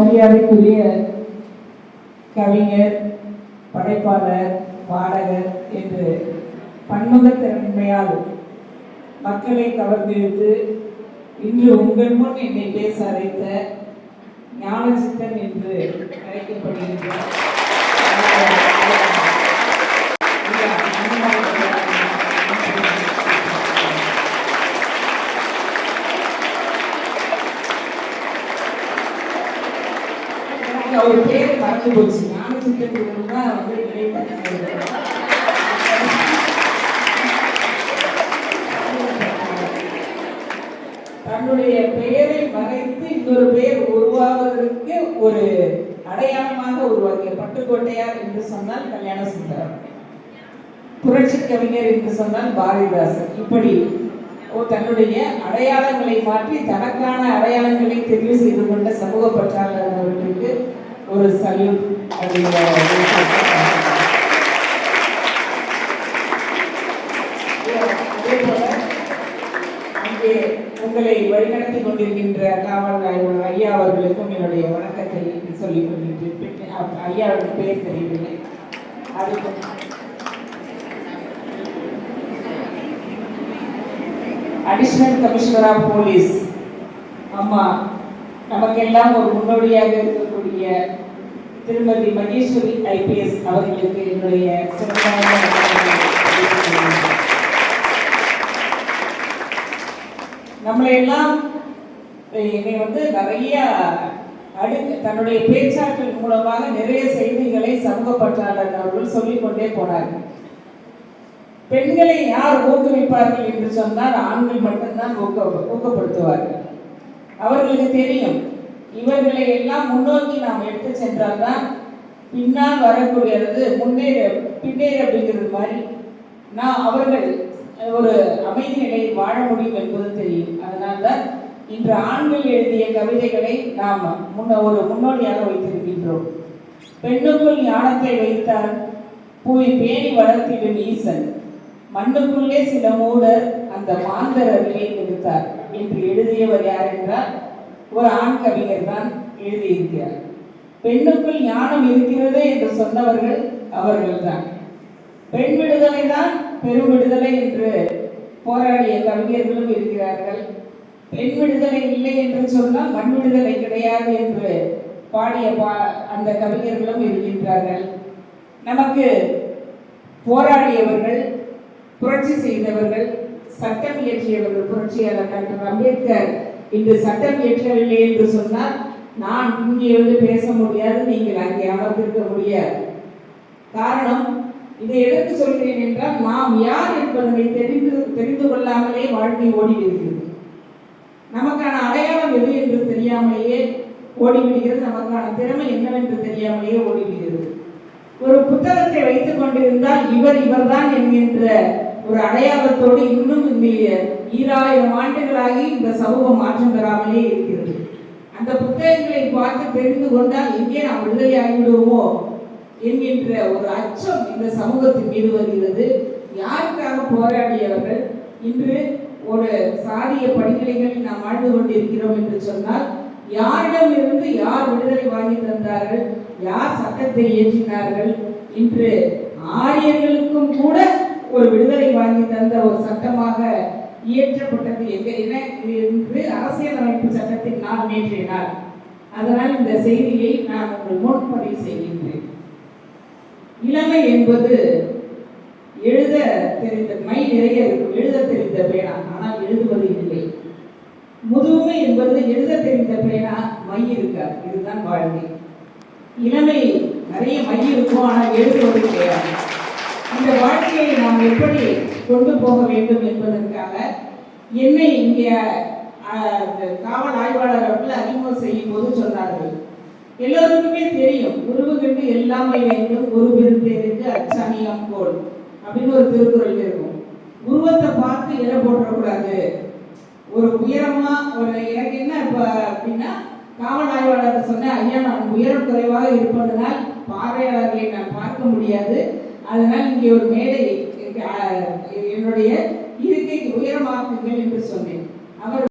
மரியாதைக்குரிய கவிஞர், படைப்பாளர், பாடகர் என்று பன்முகத்திறமையால் மக்களை கவர்ந்திழுத்து இன்று உங்கள் முன் என்னை பேச அழைத்த ஞானசித்தன் என்று அழைக்கப்படுகின்றார். அவர் பேர் மறந்து போச்சு. ஞானசித்தன் தான் வந்து தன்னுடைய பெயரை மறைத்து இன்னொரு பெயர் உருவாவதற்கு ஒரு அடையாளமாக உருவாக்கிய பட்டுக்கோட்டையார் என்று சொன்னால் கல்யாண சுந்தரம், புரட்சி கவிஞர் என்று சொன்னால் பாரதிதாசன். இப்படி தன்னுடைய அடையாளங்களை மாற்றி தனக்கான அடையாளங்களை தெரிவு செய்து கொண்ட சமூக பற்றாளர் அவர்களுக்கு ஒரு சல்யூட். அங்கே உங்களை வழிநடத்தி கொண்டிருக்கின்ற காவல் ஆய்வாளர் ஐயா அவர்களுக்கும் என்னுடைய வணக்கத்தை சொல்லிக் கொண்டிருக்கிறேன். ஐயாவுடைய பெயர் தெரியவில்லை. அதுக்கு அடிஷனல் கமிஷனர் ஆஃப் போலீஸ் அம்மா, நமக்கெல்லாம் ஒரு முன்னோடியாக இருக்கக்கூடிய திருமதி மகேஸ்வரி ஐபிஎஸ் அவர்களுக்கு என்னுடைய நம்மளை எல்லாம் என்னை வந்து நிறைய தன்னுடைய பேச்சாற்றல் மூலமாக நிறைய செய்திகளை சமூக பற்றாளர் அவர்கள் சொல்லிக்கொண்டே போனார்கள். பெண்களை யார் ஊக்குவிப்பார்கள் என்று சொன்னால் ஆண்கள் மட்டும்தான் ஊக்கப்படுத்துவார்கள். அவர்களுக்கு தெரியும், இவர்களை எல்லாம் முன்னோக்கி நாம் எடுத்து சென்றால்தான் பின்னால் வரக்கூடியது பின்னேறு அப்படிங்கிறது மாதிரி அவர்கள் ஒரு அமைதி நிலையில் வாழ முடியும் என்பது தெரியும். அதனால்தான் இன்று ஆண்கள் எழுதிய கவிதைகளை நாம் ஒரு முன்னோடியாக வைத்திருக்கின்றோம். பெண்ணுக்குள் ஞானத்தை வைத்தால் பூவை பேணி வளர்த்திடும் ஈசன், மண்ணுக்குள்ளே சில மூடர் அந்த மாந்தரர்களை எடுத்தார் என்று எழுதியவர் யார் என்றால் ஒரு ஆண் கவிஞர் தான் எழுதியிருக்கிறார். பெண்ணுக்குள் ஞானம் இருக்கிறது என்று சொன்னவர்கள் அவர்கள்தான். பெண் விடுதலை தான் பெரும் விடுதலை என்று போராடிய கவிஞர்களும் இருக்கிறார்கள். பெண் விடுதலை இல்லை என்று சொன்னால் மண் விடுதலை கிடையாது என்று பாடிய அந்த கவிஞர்களும் இருக்கின்றார்கள். நமக்கு போராடியவர்கள், புரட்சி செய்தவர்கள், சட்டம் இயற்றியவர்கள். புரட்சியாளர் டாக்டர் அம்பேத்கர் இன்று சட்டம் இயற்றவில்லை என்று சொன்னால் நான் இங்கே வந்து பேச முடியாது, நீங்கள் அங்கே அமர்ந்திருக்க முடியாது. காரணம், இதை எதற்கு சொல்கிறேன் என்றால் நாம் யார் என்பதனை தெரிந்து கொள்ளாமலே வாழ்க்கை ஓடிவிடுகிறது. நமக்கான அடையாளம் எது என்று தெரியாமலேயே ஓடிவிடுகிறது. நமக்கான திறமை என்னவென்று தெரியாமலேயே ஓடிவிடுகிறது. ஒரு புத்தகத்தை வைத்துக் கொண்டிருந்தால் இவர்தான் என்கின்ற ஒரு அடையாளத்தோடு இன்னும் இந்த 2000 ஆண்டுகளாகி இந்த சமூகம் மாற்றம் பெறாமலே இருக்கிறது. அந்த புத்தகங்களை பார்த்து தெரிந்து கொண்டால் எங்கே நாம் விடுதலை ஆகிவிடுவோமோ என்கின்ற ஒரு அச்சம் இந்த சமூகத்தின் மீது வருகிறது. யாருக்காக போராடியவர்கள் இன்று ஒரு சாதிய படிநிலைகளில் நாம் வாழ்ந்து கொண்டிருக்கிறோம் என்று சொன்னால் யாரிடம் இருந்து யார் விடுதலை வாங்கி தந்தார்கள், யார் சட்டத்தை இயற்றினார்கள்? இன்று ஆரியர்களுக்கும் கூட ஒரு விடுதலை வாங்கி தந்த ஒரு சட்டமாக இயற்றப்பட்டது என்று அரசியலமைப்பு சட்டத்தில் நான் நேற்றினார். அதனால் இந்த செய்தியை நான் உங்கள் முன் பதிவு செய்கின்றேன். இளமை என்பது எழுத தெரிந்த மை நிறைய இருக்கும், எழுத தெரிந்த பேனா, ஆனால் எழுதுவது இல்லை. முதுமை என்பது எழுத தெரிந்த பேனா, மை இருக்காது. இதுதான் வாழ்க்கை. இளமை நிறைய மை இருக்கும், ஆனால் எழுதுவது கிடையாது. இந்த வாழ்க்கையை நாம் எப்படி கொண்டு போக வேண்டும் என்பதற்காக என்னை இங்கே காவல் ஆய்வாளர் அவர்கள் அறிமுகம் செய்யும் போது சொன்னார்கள், எல்லோருக்குமே தெரியும், உருவுகண்டு எல்லாமே வேண்டும், ஒரு பெருந்தேருக்கு அச்சாணியம் போல் அப்படின்னு ஒரு திருக்குறள் இருக்கும். உருவத்தை பார்த்து எடை போட்டக்கூடாது. ஒரு உயரமா எனக்கு என்ன அப்படின்னா, காவல் ஆய்வாளர் சொன்ன, ஐயா நான் உயரம் குறைவாக இருப்பதனால் பார்வையாளர்களை நான் பார்க்க முடியாது, அதனால் இங்கே ஒரு மேடை என்னுடைய இருக்கைக்கு உயரமாக்குங்கள் என்று சொன்னேன். அவர்